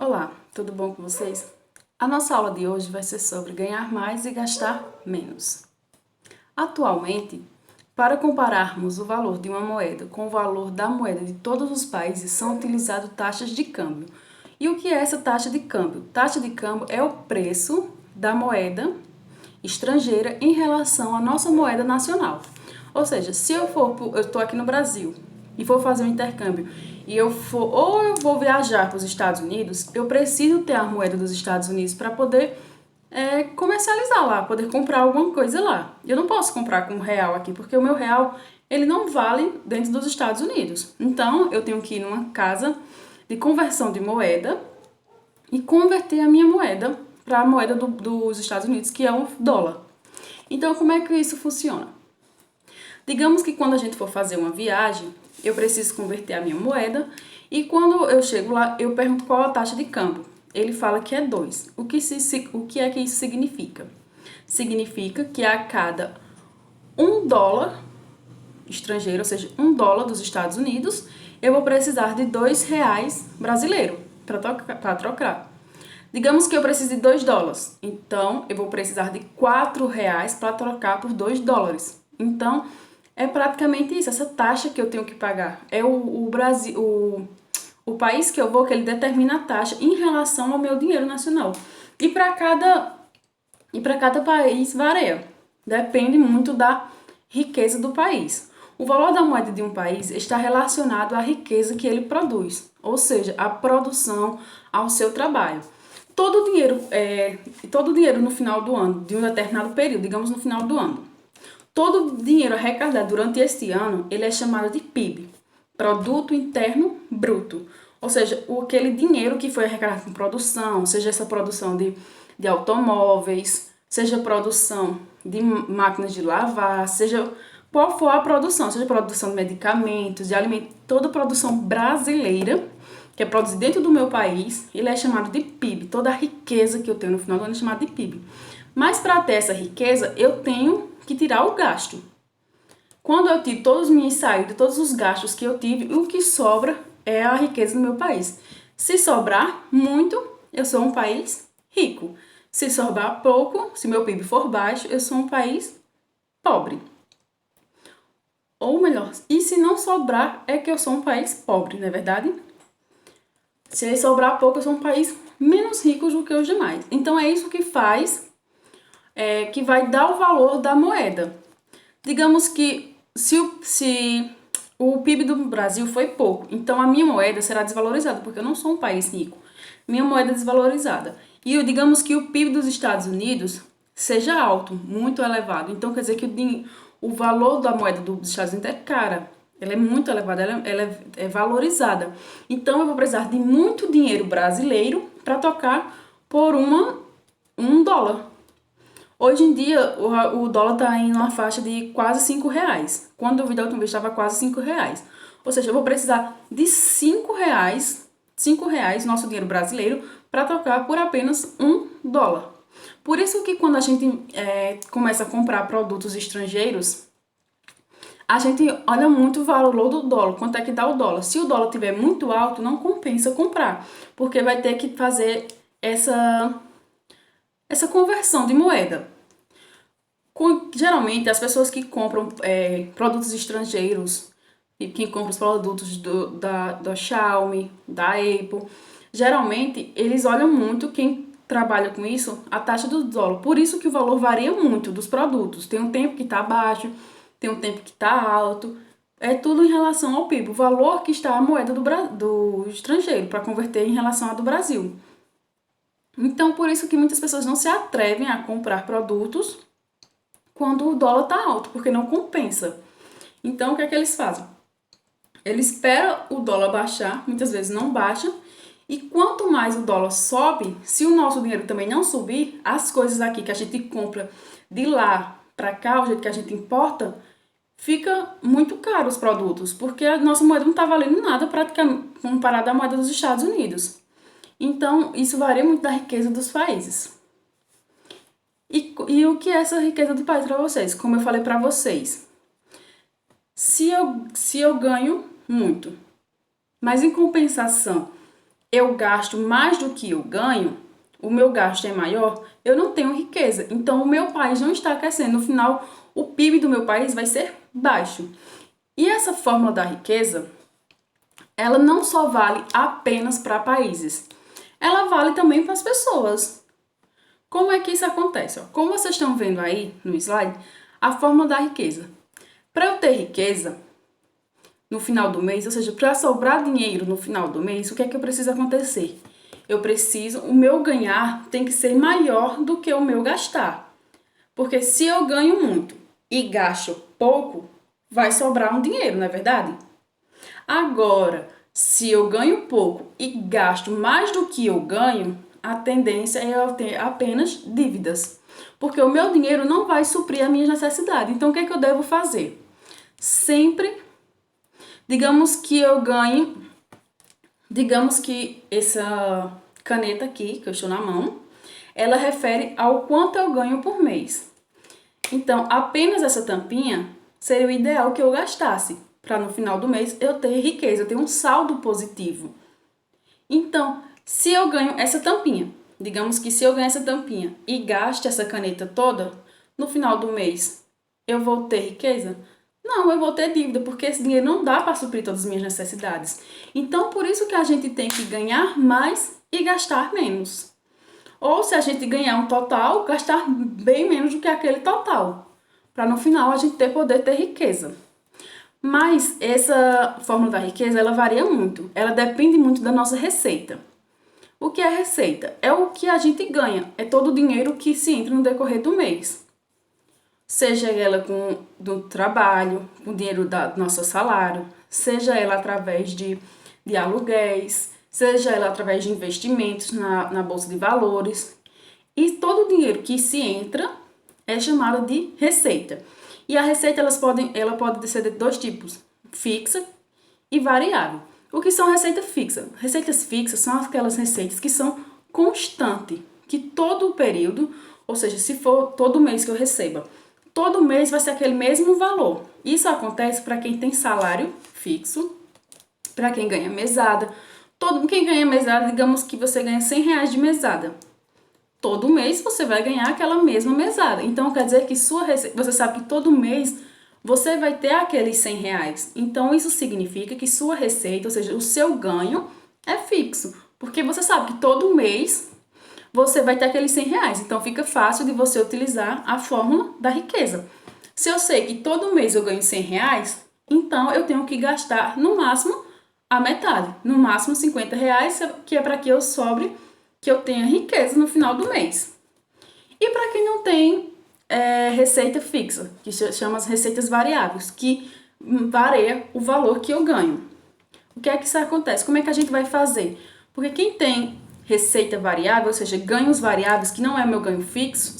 Olá, tudo bom com vocês? A nossa aula de hoje vai ser sobre ganhar mais e gastar menos. Atualmente, para compararmos o valor de uma moeda com o valor da moeda de todos os países, são utilizadas taxas de câmbio. E o que é essa taxa de câmbio? Taxa de câmbio é o preço da moeda estrangeira em relação à nossa moeda nacional. Ou seja, se eu estou aqui no Brasil e for fazer um intercâmbio e eu vou viajar para os Estados Unidos, eu preciso ter a moeda dos Estados Unidos para poder comercializar lá, poder comprar alguma coisa lá. Eu não posso comprar com real aqui, porque o meu real ele não vale dentro dos Estados Unidos. Então, eu tenho que ir numa casa de conversão de moeda e converter a minha moeda para a moeda dos Estados Unidos, que é o dólar. Então, como é que isso funciona? Digamos que quando a gente for fazer uma viagem, eu preciso converter a minha moeda e quando eu chego lá, eu pergunto qual a taxa de câmbio. Ele fala que é 2. O que é que isso significa? Significa que a cada $1 estrangeiro, ou seja, $1 dos Estados Unidos, eu vou precisar de R$ 2 brasileiro para trocar. Digamos que eu precise de $2, então eu vou precisar de R$ 4 para trocar por $2. Então, é praticamente isso, essa taxa que eu tenho que pagar. É o Brasil, o país que eu vou, que ele determina a taxa em relação ao meu dinheiro nacional. E para cada país varia. Depende muito da riqueza do país. O valor da moeda de um país está relacionado à riqueza que ele produz, ou seja, à produção, ao seu trabalho. Todo o dinheiro no final do ano, de um determinado período, digamos no final do ano, todo o dinheiro arrecadado durante este ano, ele é chamado de PIB, Produto Interno Bruto. Ou seja, aquele dinheiro que foi arrecadado com produção, seja essa produção de automóveis, seja produção de máquinas de lavar, seja qual for a produção, seja produção de medicamentos, de alimentos, toda produção brasileira, que é produzida dentro do meu país, ele é chamado de PIB. Toda a riqueza que eu tenho no final do ano é chamada de PIB. Mas para ter essa riqueza, eu tenho que tirar o gasto. Quando eu tiro todas as minhas saídas, todos os gastos que eu tive, o que sobra é a riqueza do meu país. Se sobrar muito, eu sou um país rico. Se sobrar pouco, se meu PIB for baixo, eu sou um país pobre. Ou melhor, e se não sobrar, é que eu sou um país pobre, não é verdade? Se sobrar pouco, eu sou um país menos rico do que os demais. Então é isso que faz, que vai dar o valor da moeda. Digamos que se o PIB do Brasil foi pouco, então a minha moeda será desvalorizada, porque eu não sou um país rico. Minha moeda é desvalorizada. E digamos que o PIB dos Estados Unidos seja alto, muito elevado. Então quer dizer que o valor da moeda dos Estados Unidos é cara. Ela é muito elevada, ela é valorizada. Então eu vou precisar de muito dinheiro brasileiro para trocar por um dólar. Hoje em dia, o dólar está em uma faixa de quase R$ 5. Quando eu vi da última vez, estava quase R$ 5. Ou seja, eu vou precisar de R$ 5, nosso dinheiro brasileiro, para trocar por apenas $1. Por isso que quando a gente começa a comprar produtos estrangeiros, a gente olha muito o valor do dólar, quanto é que dá o dólar. Se o dólar estiver muito alto, não compensa comprar, porque vai ter que fazer essa conversão de moeda. Geralmente, as pessoas que compram produtos estrangeiros, e quem compra os produtos da Xiaomi, da Apple, geralmente eles olham muito, quem trabalha com isso, a taxa do dólar. Por isso que o valor varia muito dos produtos. Tem um tempo que está baixo, tem um tempo que está alto. É tudo em relação ao PIB, o valor que está a moeda do estrangeiro, para converter em relação à do Brasil. Então, por isso que muitas pessoas não se atrevem a comprar produtos quando o dólar está alto, porque não compensa. Então, o que é que eles fazem? Eles esperam o dólar baixar, muitas vezes não baixa, e quanto mais o dólar sobe, se o nosso dinheiro também não subir, as coisas aqui que a gente compra de lá para cá, o jeito que a gente importa, fica muito caro os produtos, porque a nossa moeda não está valendo nada praticamente comparada à moeda dos Estados Unidos. Então, isso varia muito da riqueza dos países. E o que é essa riqueza do país para vocês? Como eu falei para vocês, se eu ganho muito, mas em compensação eu gasto mais do que eu ganho, o meu gasto é maior, eu não tenho riqueza. Então, o meu país não está crescendo. No final, o PIB do meu país vai ser baixo. E essa fórmula da riqueza, ela não só vale apenas para países, ela vale também para as pessoas. Como é que isso acontece? Como vocês estão vendo aí no slide, a fórmula da riqueza. Para eu ter riqueza no final do mês, ou seja, para sobrar dinheiro no final do mês, o que é que eu preciso acontecer? O meu ganhar tem que ser maior do que o meu gastar. Porque se eu ganho muito e gasto pouco, vai sobrar um dinheiro, não é verdade? Agora, se eu ganho pouco e gasto mais do que eu ganho, a tendência é eu ter apenas dívidas. Porque o meu dinheiro não vai suprir a minha necessidade. Então, o que é que eu devo fazer? Sempre, digamos que essa caneta aqui, que eu estou na mão, ela refere ao quanto eu ganho por mês. Então, apenas essa tampinha seria o ideal que eu gastasse, para no final do mês eu ter riqueza, eu ter um saldo positivo. Então, se eu ganho essa tampinha, digamos que se eu ganho essa tampinha e gaste essa caneta toda, no final do mês eu vou ter riqueza? Não, eu vou ter dívida, porque esse dinheiro não dá para suprir todas as minhas necessidades. Então, por isso que a gente tem que ganhar mais e gastar menos. Ou se a gente ganhar um total, gastar bem menos do que aquele total, para no final a gente poder ter riqueza. Mas essa fórmula da riqueza, ela varia muito. Ela depende muito da nossa receita. O que é receita? É o que a gente ganha. É todo o dinheiro que se entra no decorrer do mês. Seja ela do trabalho, com o dinheiro do nosso salário, seja ela através de aluguéis, seja ela através de investimentos na bolsa de valores. E todo o dinheiro que se entra é chamado de receita. E a receita ela pode ser de dois tipos, fixa e variável. O que são receita fixa? Receitas fixas são aquelas receitas que são constantes, que todo o período, ou seja, se for todo mês que eu receba, todo mês vai ser aquele mesmo valor. Isso acontece para quem tem salário fixo, para quem ganha mesada. Quem ganha mesada, digamos que você ganha R$100 de mesada. Todo mês você vai ganhar aquela mesma mesada. Então, quer dizer que sua receita, você sabe que todo mês você vai ter aqueles R$100. Então, isso significa que sua receita, ou seja, o seu ganho é fixo. Porque você sabe que todo mês você vai ter aqueles R$100. Então, fica fácil de você utilizar a fórmula da riqueza. Se eu sei que todo mês eu ganho R$100, então eu tenho que gastar no máximo a metade. No máximo R$50, que é para que eu tenha riqueza no final do mês. E para quem não tem receita fixa, que chama as receitas variáveis, que varia o valor que eu ganho. O que é que isso acontece? Como é que a gente vai fazer? Porque quem tem receita variável, ou seja, ganhos variáveis, que não é meu ganho fixo,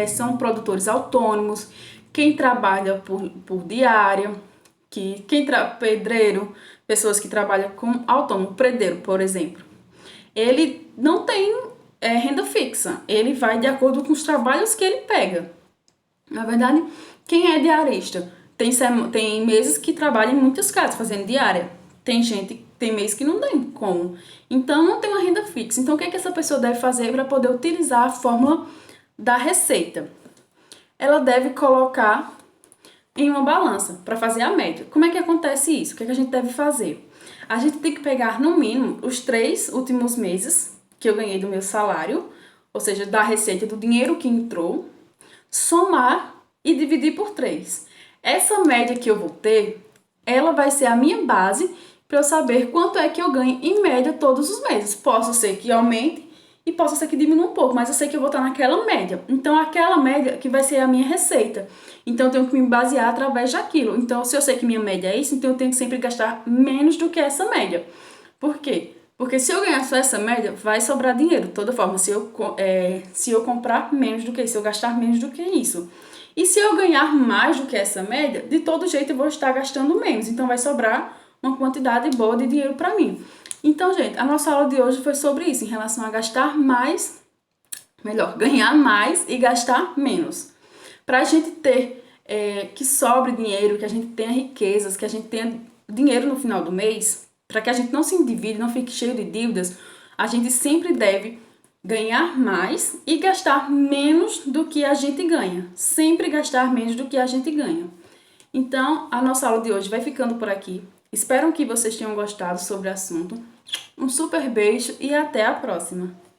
são produtores autônomos, quem trabalha por diária, pedreiro, pessoas que trabalham com autônomo, predeiro, por exemplo. Ele não tem renda fixa, ele vai de acordo com os trabalhos que ele pega. Na verdade, quem é diarista? Tem meses que trabalha em muitas casas fazendo diária. Tem mês que não tem como. Então, não tem uma renda fixa. Então, o que é que essa pessoa deve fazer para poder utilizar a fórmula da receita? Ela deve colocar em uma balança para fazer a média. Como é que acontece isso? O que é que a gente deve fazer? A gente tem que pegar, no mínimo, os 3 últimos meses que eu ganhei do meu salário, ou seja, da receita do dinheiro que entrou, somar e dividir por 3. Essa média que eu vou ter, ela vai ser a minha base para eu saber quanto é que eu ganho em média todos os meses. Posso ser que aumente e possa ser que diminua um pouco, mas eu sei que eu vou estar naquela média. Então, aquela média que vai ser a minha receita. Então, eu tenho que me basear através daquilo. Então, se eu sei que minha média é isso, então eu tenho que sempre gastar menos do que essa média. Por quê? Porque se eu ganhar só essa média, vai sobrar dinheiro. De toda forma, se eu comprar menos do que isso, se eu gastar menos do que isso. E se eu ganhar mais do que essa média, de todo jeito eu vou estar gastando menos. Então, vai sobrar uma quantidade boa de dinheiro para mim. Então, gente, a nossa aula de hoje foi sobre isso, em relação a ganhar mais e gastar menos. Para a gente ter que sobre dinheiro, que a gente tenha riquezas, que a gente tenha dinheiro no final do mês, para que a gente não se endivide, não fique cheio de dívidas, a gente sempre deve ganhar mais e gastar menos do que a gente ganha. Sempre gastar menos do que a gente ganha. Então, a nossa aula de hoje vai ficando por aqui. Espero que vocês tenham gostado sobre o assunto. Um super beijo e até a próxima!